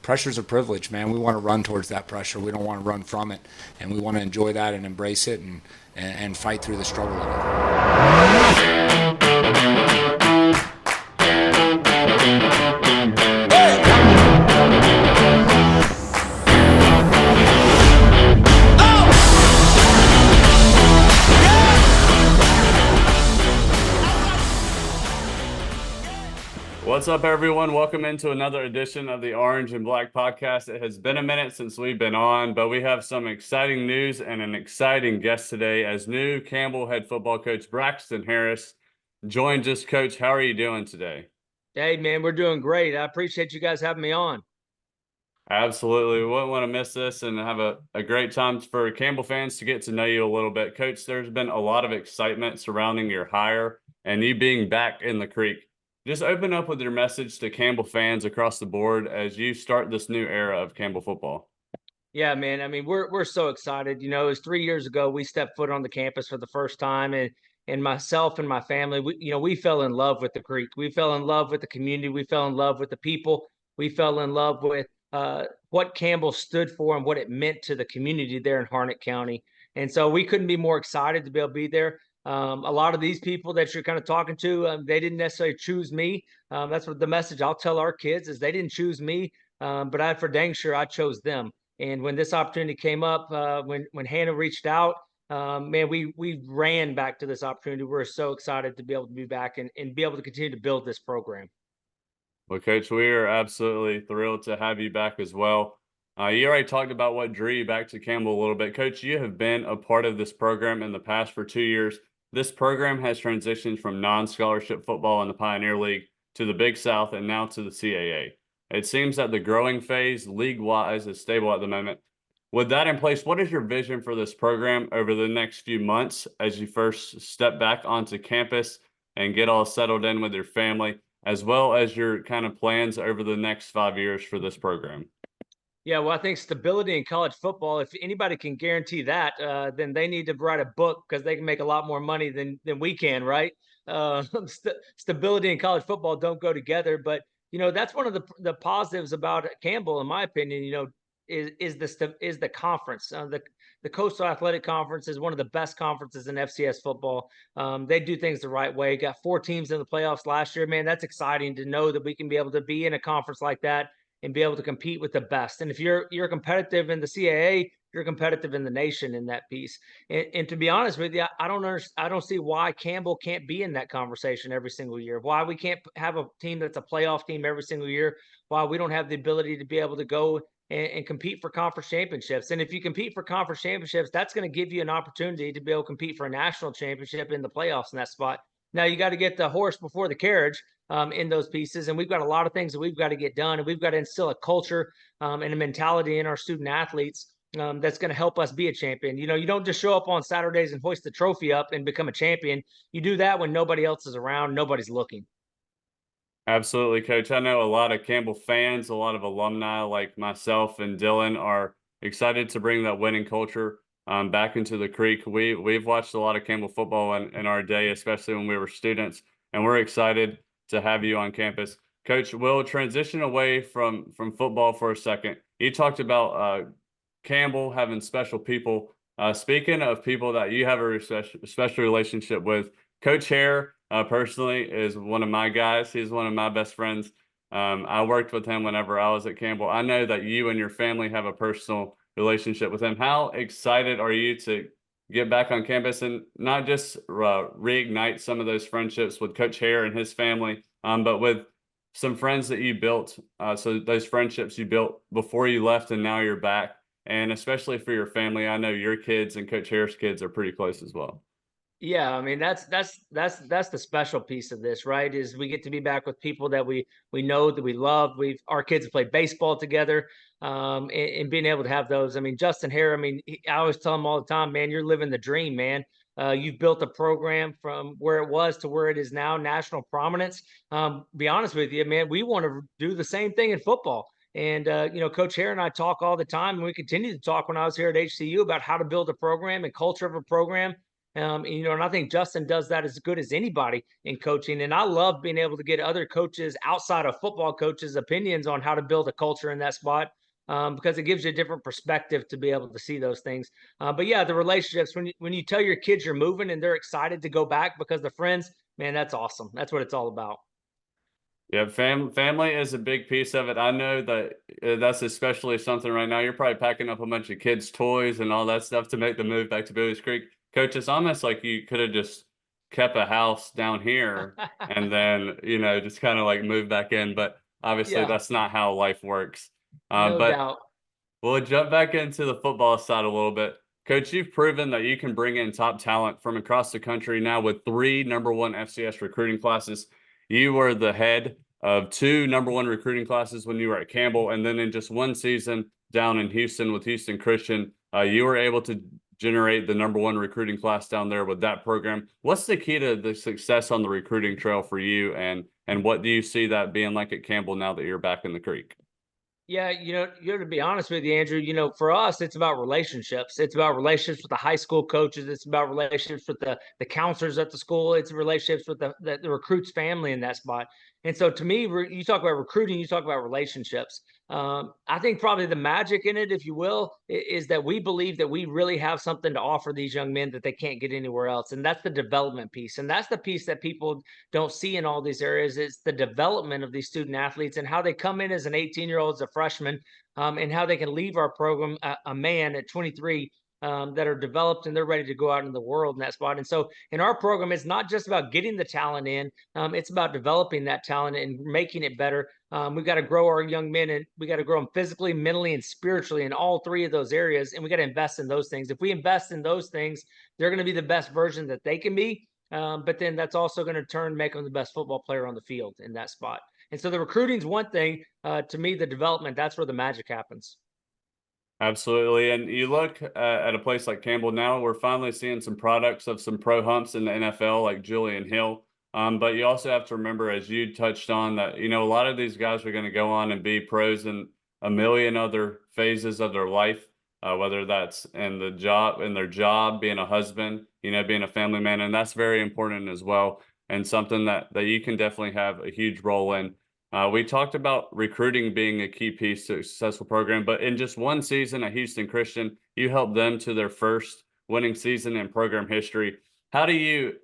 pressure's a privilege, man. We want to run towards that pressure. We don't want to run from it, and we want to enjoy that and embrace it and fight through the struggle of What's up, everyone? Welcome into another edition of the Orange and Black Podcast. It has been a minute since we've been on, but we have some exciting news and an exciting guest today as new Campbell head football coach Braxton Harris joins us. Coach, how are you doing today? Hey, man, we're doing great. I appreciate you guys having me on. Absolutely. We wouldn't want to miss this and have a great time for Campbell fans to get to know you a little bit. Coach, there's been a lot of excitement surrounding your hire and you being back in the Creek. Just open up with your message to Campbell fans across the board as you start this new era of Campbell football. Yeah, man. I mean, we're so excited. You know, it was 3 years ago we stepped foot on the campus for the first time, and myself and my family, we fell in love with the Creek. We fell in love with the community. We fell in love with the people. We fell in love with what Campbell stood for and what it meant to the community there in Harnett County. And so we couldn't be more excited to be able to be there. A lot of these people that you're kind of talking to, they didn't necessarily choose me. That's what the message I'll tell our kids is they didn't choose me, but I for dang sure I chose them. And when this opportunity came up, when Hannah reached out, man, we ran back to this opportunity. We're so excited to be able to be back and be able to continue to build this program. Well, Coach, we are absolutely thrilled to have you back as well. You already talked about what drew you back to Campbell a little bit. Coach, you have been a part of this program in the past for 2 years. This program has transitioned from non-scholarship football in the Pioneer League to the Big South and now to the CAA. It seems that the growing phase, league-wise, is stable at the moment. With that in place, what is your vision for this program over the next few months as you first step back onto campus and get all settled in with your family, as well as your kind of plans over the next 5 years for this program? Yeah, well, I think stability in college football, if anybody can guarantee that, then they need to write a book because they can make a lot more money than we can, right? Stability and college football don't go together, but you know that's one of the positives about Campbell, in my opinion. You know, is the conference. The Coastal Athletic Conference is one of the best conferences in FCS football. They do things the right way. Got 4 teams in the playoffs last year, man. That's exciting to know that we can be able to be in a conference like that and be able to compete with the best. And if you're competitive in the CAA, you're competitive in the nation in that piece. And to be honest with you, I don't see why Campbell can't be in that conversation every single year. Why we can't have a team that's a playoff team every single year. Why we don't have the ability to be able to go and compete for conference championships. And if you compete for conference championships, that's going to give you an opportunity to be able to compete for a national championship in the playoffs in that spot. Now you got to get the horse before the carriage in those pieces. And we've got a lot of things that we've got to get done. And we've got to instill a culture and a mentality in our student athletes that's going to help us be a champion. You know, you don't just show up on Saturdays and hoist the trophy up and become a champion. You do that when nobody else is around, nobody's looking. Absolutely, Coach. I know a lot of Campbell fans, a lot of alumni like myself and Dylan are excited to bring that winning culture back into the Creek. We've watched a lot of Campbell football in our day, especially when we were students, and we're excited to have you on campus. Coach, we'll transition away from football for a second. You talked about Campbell having special people. Speaking of people that you have a special relationship with, Coach Hare personally is one of my guys. He's one of my best friends. I worked with him whenever I was at Campbell. I know that you and your family have a personal relationship with him. How excited are you to get back on campus and not just reignite some of those friendships with Coach Hare and his family, but with some friends that you built, so those friendships you built before you left and now you're back, and especially for your family. I know your kids and Coach Hare's kids are pretty close as well. Yeah, I mean that's the special piece of this, right? Is we get to be back with people that we know that we love. Our kids have played baseball together, and being able to have those. I mean, Justin Hare. I mean, I always tell him all the time, man, you're living the dream, man. You've built a program from where it was to where it is now, national prominence. Be honest with you, man, we want to do the same thing in football. And you know, Coach Hare and I talk all the time, and we continue to talk when I was here at HCU about how to build a program and culture of a program And I think Justin does that as good as anybody in coaching. And I love being able to get other coaches outside of football coaches' opinions on how to build a culture in that spot. Because it gives you a different perspective to be able to see those things. But yeah, the relationships, when you tell your kids you're moving and they're excited to go back because they're friends, man, that's awesome. That's what it's all about. Yeah, family is a big piece of it. I know that that's especially something right now. You're probably packing up a bunch of kids' toys and all that stuff to make the move back to Bowie's Creek. Coach, it's almost like you could have just kept a house down here and then, just kind of like move back in. But obviously, Yeah, that's not how life works. no But doubt. we'll jump back into the football side a little bit. Coach, you've proven that you can bring in top talent from across the country now with 3 #1 FCS recruiting classes. You were the head of 2 #1 recruiting classes when you were at Campbell, and then in just 1 season down in Houston with Houston Christian, you were able to generate the #1 recruiting class down there with that program. What's the key to the success on the recruiting trail for you, and what do you see that being like at Campbell now that you're back in the creek? Yeah, to be honest with you, Andrew, for us, it's about relationships. It's about relationships with the high school coaches. It's about relationships with the counselors at the school. It's relationships with the recruit's family in that spot. And so to me, you talk about recruiting, you talk about relationships. I think probably the magic in it, if you will, is that we believe that we really have something to offer these young men that they can't get anywhere else. And that's the development piece. And that's the piece that people don't see in all these areas. It's the development of these student athletes and how they come in as an 18-year-old, as a freshman, and how they can leave our program a man at 23 that are developed and they're ready to go out in the world in that spot. And so in our program, it's not just about getting the talent in, it's about developing that talent and making it better. We've got to grow our young men, and we got to grow them physically, mentally, and spiritually in all 3 of those areas. And we got to invest in those things. If we invest in those things, they're going to be the best version that they can be. But then that's also going to make them the best football player on the field in that spot. And so the recruiting's one thing. To me, the development, that's where the magic happens. Absolutely. And you look at a place like Campbell now, we're finally seeing some products of some pro humps in the NFL, like Julian Hill. But you also have to remember, as you touched on, that, a lot of these guys are going to go on and be pros in a million other phases of their life, whether that's in their job, being a husband, being a family man. And that's very important as well. And something that you can definitely have a huge role in. We talked about recruiting being a key piece to a successful program, but in just 1 season at Houston Christian, you helped them to their first winning season in program history. How do you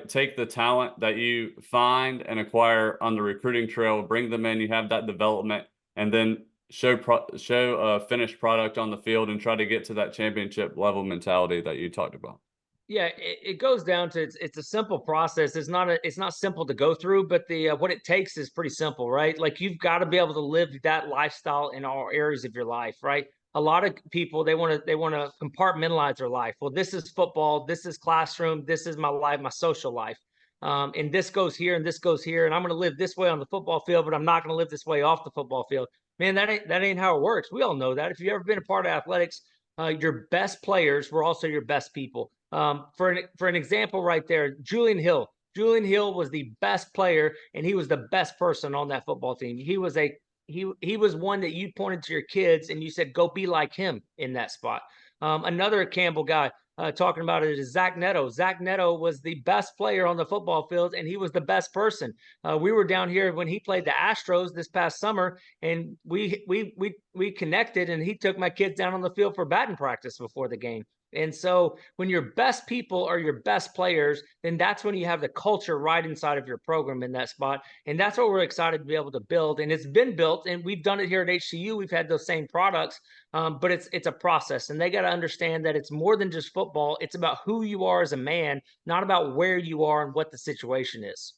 take the talent that you find and acquire on the recruiting trail, bring them in, you have that development, and then show a finished product on the field and try to get to that championship level mentality that you talked about? Yeah, it goes down to it's a simple process. It's not simple to go through, but the what it takes is pretty simple, right? Like you've got to be able to live that lifestyle in all areas of your life, right? A lot of people they want to compartmentalize their life. Well, this is football, this is classroom, this is my life, my social life. And this goes here and this goes here, and I'm going to live this way on the football field, but I'm not going to live this way off the football field. Man, that ain't how it works. We all know that. If you've ever been a part of athletics, your best players were also your best people. For an example right there, Julian Hill. Julian Hill was the best player, and he was the best person on that football team. He was one that you pointed to your kids and you said, go be like him in that spot. Another Campbell guy, talking about it is Zach Neto. Zach Neto was the best player on the football field, and he was the best person. We were down here when he played the Astros this past summer, and we connected, and he took my kids down on the field for batting practice before the game. And so when your best people are your best players, then that's when you have the culture right inside of your program in that spot. And that's what we're excited to be able to build. And it's been built, and we've done it here at HCU. We've had those same products, but it's a process, and they got to understand that it's more than just football. It's about who you are as a man, not about where you are and what the situation is.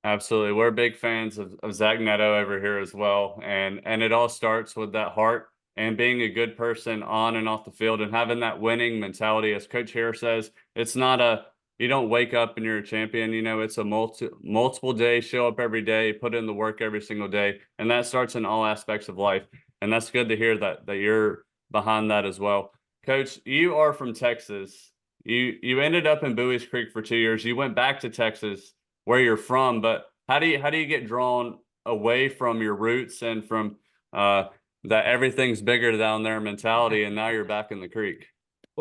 Absolutely. We're big fans of Zach Neto over here as well. And it all starts with that heart and being a good person on and off the field and having that winning mentality. As Coach Harris says, it's not you don't wake up and you're a champion. It's a multiple days, show up every day, put in the work every single day. And that starts in all aspects of life. And that's good to hear that you're behind that as well. Coach, you are from Texas. You ended up in Bowie's Creek for 2 years. You went back to Texas, where you're from, but how do you get drawn away from your roots and from that everything's bigger down there mentality, and now you're back in the creek?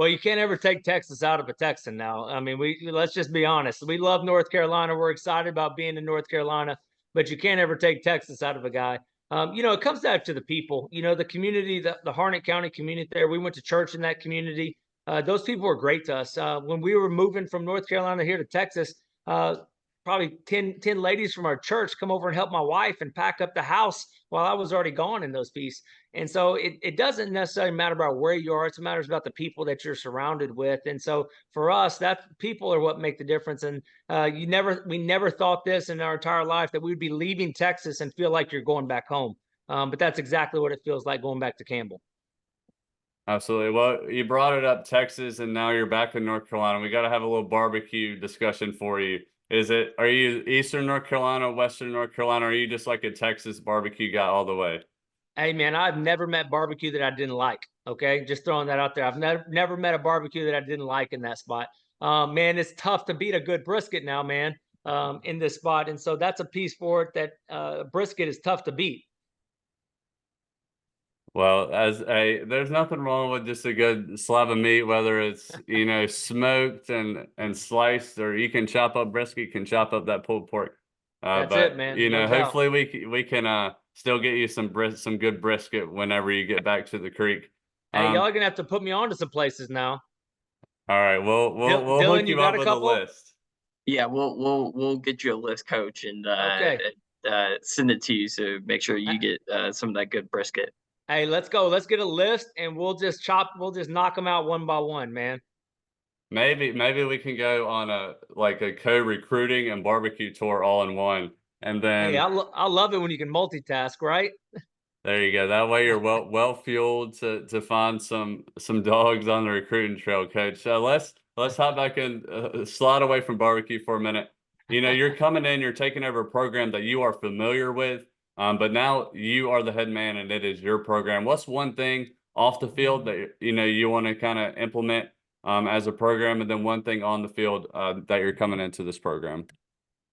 Well, you can't ever take Texas out of a Texan now. I mean, let's just be honest. We love North Carolina. We're excited about being in North Carolina, but you can't ever take Texas out of a guy. It comes down to the people, the community, the Harnett County community there. We went to church in that community. Those people were great to us. When we were moving from North Carolina here to Texas, probably 10 ladies from our church come over and help my wife and pack up the house while I was already gone in those pieces. And so it doesn't necessarily matter about where you are. It matters about the people that you're surrounded with. And so for us, that people are what make the difference. And we never thought this in our entire life that we'd be leaving Texas and feel like you're going back home. But that's exactly what it feels like going back to Campbell. Absolutely. Well, you brought it up, Texas, and now you're back in North Carolina. We got to have a little barbecue discussion for you. Are you Eastern North Carolina, Western North Carolina? Or are you just like a Texas barbecue guy all the way? Hey man, I've never met barbecue that I didn't like. Okay, just throwing that out there. I've never met a barbecue that I didn't like in that spot. Man, it's tough to beat a good brisket now, man, in this spot, and so that's a piece for it that brisket is tough to beat. Well, there's nothing wrong with just a good slab of meat, whether it's smoked and sliced, or you can chop up brisket, you can chop up that pulled pork. That's it, man. No doubt. Hopefully we can still get you some good brisket whenever you get back to the creek. Hey, y'all are gonna have to put me on to some places now. All right, we'll Dylan, hook you you got up a with a couple? list. Yeah, we'll get you a list, Coach, and Okay. send it to you. So make sure you get some of that good brisket. Hey, let's go. Let's get a list, and we'll just knock them out one by one, man. Maybe we can go on a co-recruiting and barbecue tour all in one, and then Hey, I love it when you can multitask, right? there you go. That way you're well fueled to find some dogs on the recruiting trail, Coach. So let's hop back and slide away from barbecue for a minute. You're coming in, you're taking over a program that you are familiar with, but now you are the head man and it is your program. What's one thing off the field that you want to kind of implement as a program, and then one thing on the field that you're coming into this program?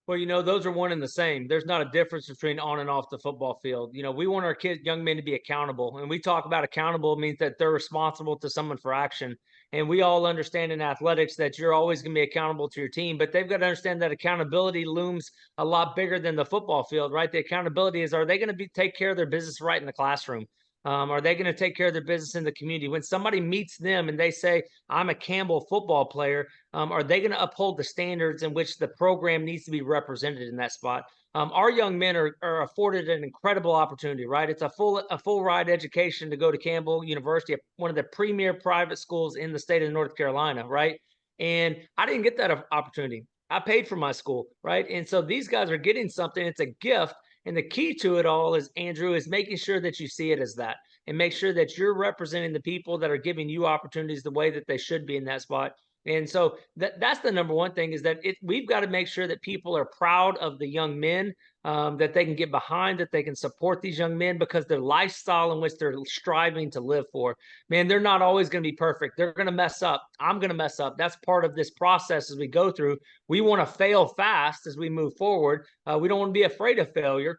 Well, those are one and the same. There's not a difference between on and off the football field. We want our young men to be accountable. And we talk about accountable means that they're responsible to someone for action. And we all understand in athletics that you're always going to be accountable to your team, but they've got to understand that accountability looms a lot bigger than the football field, right? The accountability is, are they going to take care of their business right in the classroom? Are they going to take care of their business in the community? When somebody meets them and they say, I'm a Campbell football player, are they going to uphold the standards in which the program needs to be represented in that spot? Our young men are afforded an incredible opportunity, right? It's a full ride education to go to Campbell University, one of the premier private schools in the state of North Carolina, right? And I didn't get that opportunity. I paid for my school, right? And so these guys are getting something. It's a gift. And the key to it all is, Andrew, is making sure that you see it as that, and make sure that you're representing the people that are giving you opportunities the way that they should be in that spot. And so that's the number one thing, is that we've got to make sure that people are proud of the young men, that they can get behind, that they can support these young men, because their lifestyle in which they're striving to live for, man, they're not always going to be perfect. They're going to mess up. I'm going to mess up. That's part of this process as we go through. We want to fail fast as we move forward. We don't want to be afraid of failure,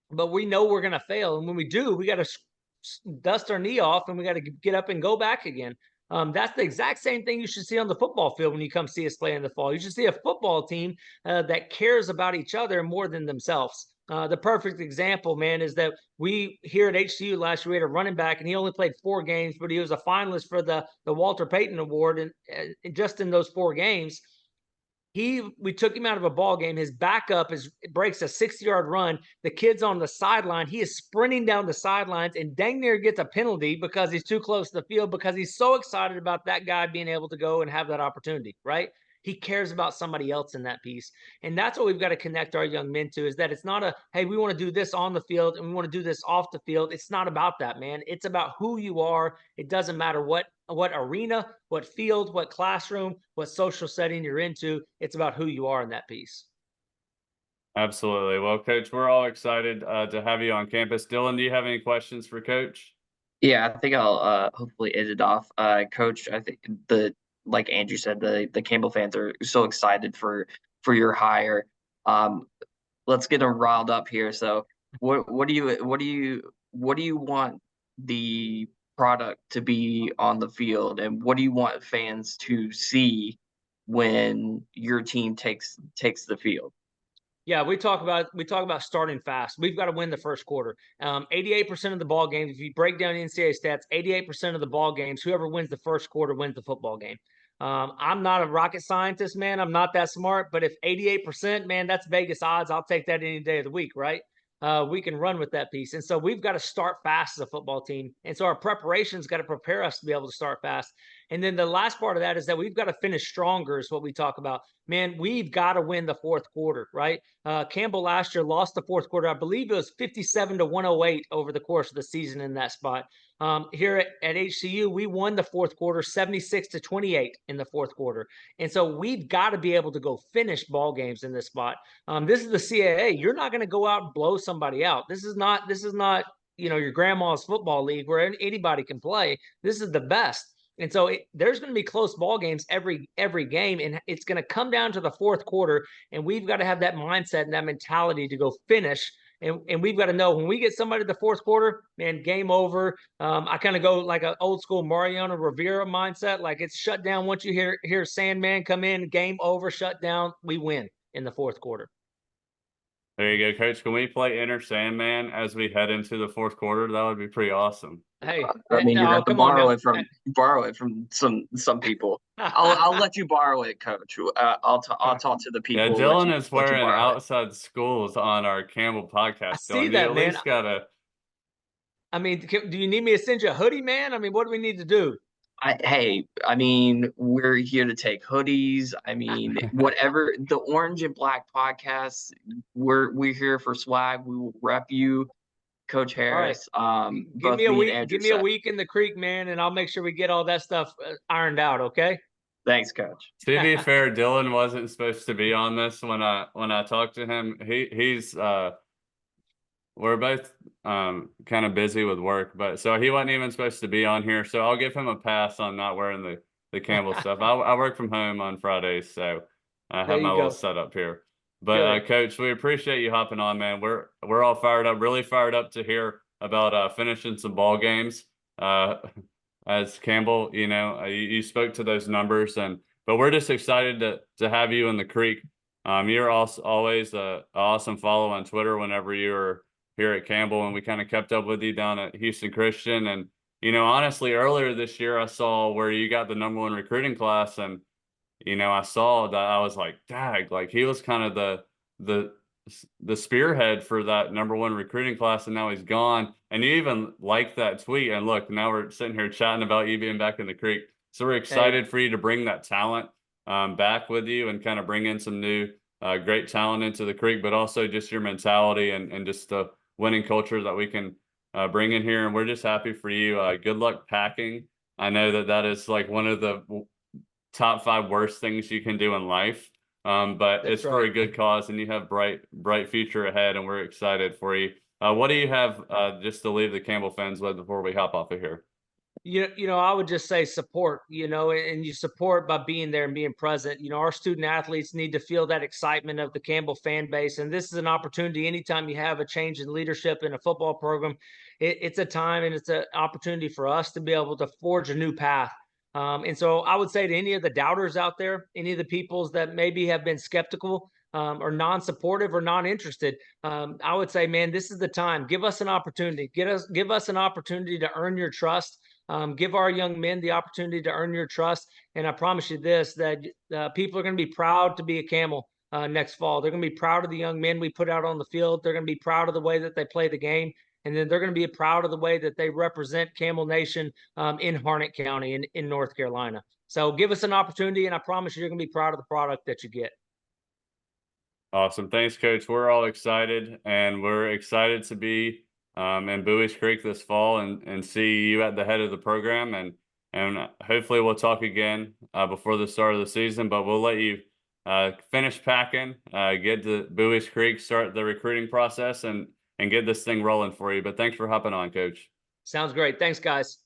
but we know we're going to fail. And when we do, we got to dust our knee off and we got to get up and go back again. That's the exact same thing you should see on the football field when you come see us play in the fall. You should see a football team that cares about each other more than themselves. The perfect example, man, is that we here at HCU last year, we had a running back, and he only played 4 games, but he was a finalist for the Walter Payton Award, and just in those 4 games. We took him out of a ball game. His backup breaks a 60-yard run. The kid's on the sideline. He is sprinting down the sidelines and dang near gets a penalty because he's too close to the field, because he's so excited about that guy being able to go and have that opportunity, right? He cares about somebody else in that piece. And that's what we've got to connect our young men to, is that it's not hey, we want to do this on the field and we want to do this off the field. It's not about that, man. It's about who you are. It doesn't matter what arena, what field, what classroom, what social setting you're into. It's about who you are in that piece. Absolutely. Well, Coach, we're all excited to have you on campus. Dylan, do you have any questions for Coach? Yeah, I think I'll hopefully end it off. Coach, I think like Andrew said, the Campbell fans are so excited for your hire. Let's get them riled up here. So what do you want the product to be on the field, and what do you want fans to see when your team takes the field? Yeah, we talk about starting fast. We've got to win the first quarter. 88% of the ball games, if you break down NCAA stats, 88% of the ball games, whoever wins the first quarter wins the football game. I'm not a rocket scientist, man. I'm not that smart, but if 88%, man, that's Vegas odds. I'll take that any day of the week, right? We can run with that piece. And so we've got to start fast as a football team. And so our preparation's got to prepare us to be able to start fast. And then the last part of that is that we've got to finish stronger, is what we talk about. Man, we've got to win the fourth quarter, right? Campbell last year lost the fourth quarter. I believe it was 57-108 over the course of the season in that spot. Here at HCU, we won the fourth quarter 76-28 in the fourth quarter. And so we've got to be able to go finish ball games in this spot. This is the CAA. You're not going to go out and blow somebody out. This is not, your grandma's football league where anybody can play. This is the best. And so there's going to be close ball games every game, and it's going to come down to the fourth quarter, and we've got to have that mindset and that mentality to go finish. And we've got to know when we get somebody to the fourth quarter, man, game over. I kind of go like an old school Mariano Rivera mindset, like it's shut down. Once you hear Sandman come in, game over, shut down, we win in the fourth quarter. There you go, Coach. Can we play Enter Sandman as we head into the fourth quarter? That would be pretty awesome. Hey, I mean, you're no, going to come on borrow now. it from some people. I'll let you borrow it, Coach. I'll talk to the people. Yeah, Dylan is wearing outside schools on our Campbell podcast. I see Dylan, that, you at man. least gotta. I mean, do you need me to send you a hoodie, man? I mean, what do we need to do? I mean, we're here to take hoodies. I mean, whatever the Orange and Black podcast, we're here for swag. We will rep you, Coach Harris. Right. Give me a week. Give me a week in the creek, man, and I'll make sure we get all that stuff ironed out. Okay. Thanks, Coach. To be fair, Dylan wasn't supposed to be on this when I talked to him. He's we're both kind of busy with work, but so he wasn't even supposed to be on here. So I'll give him a pass on not wearing the Campbell stuff. I work from home on Fridays, so I have my little setup here. But Coach, we appreciate you hopping on, man. We're all fired up, really fired up to hear about finishing some ball games. As Campbell, you spoke to those numbers, but we're just excited to have you in the creek. You're also always an awesome follow on Twitter whenever you're here at Campbell, and we kind of kept up with you down at Houston Christian. And, honestly, earlier this year, I saw where you got the #1 recruiting class, and, I saw that. I was like, dag, like he was kind of the spearhead for that #1 recruiting class, and now he's gone. And you even liked that tweet. And look, now we're sitting here chatting about you being back in the creek. So we're excited for you to bring that talent back with you and kind of bring in some new great talent into the creek, but also just your mentality and just the winning culture that we can bring in here. And we're just happy for you. Good luck packing. I know that is like one of the top 5 worst things you can do in life. But it's for a good cause, and you have bright future ahead, and we're excited for you. What do you have just to leave the Campbell fans with before we hop off of here? I would just say support, and you support by being there and being present. Our student athletes need to feel that excitement of the Campbell fan base. And this is an opportunity. Anytime you have a change in leadership in a football program, it's a time and it's an opportunity for us to be able to forge a new path. And so I would say to any of the doubters out there, any of the peoples that maybe have been skeptical or non-supportive or non-interested, I would say, man, this is the time. Give us an opportunity. Give us an opportunity to earn your trust. Give our young men the opportunity to earn your trust. And I promise you this, that people are going to be proud to be a Camel next fall. They're going to be proud of the young men we put out on the field. They're going to be proud of the way that they play the game. And then they're going to be proud of the way that they represent Camel Nation in Harnett County in North Carolina. So give us an opportunity, and I promise you're going to be proud of the product that you get. Awesome. Thanks, Coach. We're all excited, and we're excited to be in Buies Creek this fall and see you at the head of the program. And hopefully we'll talk again before the start of the season, but we'll let you finish packing, get to Buies Creek, start the recruiting process, and get this thing rolling for you. But thanks for hopping on, Coach. Sounds great. Thanks, guys.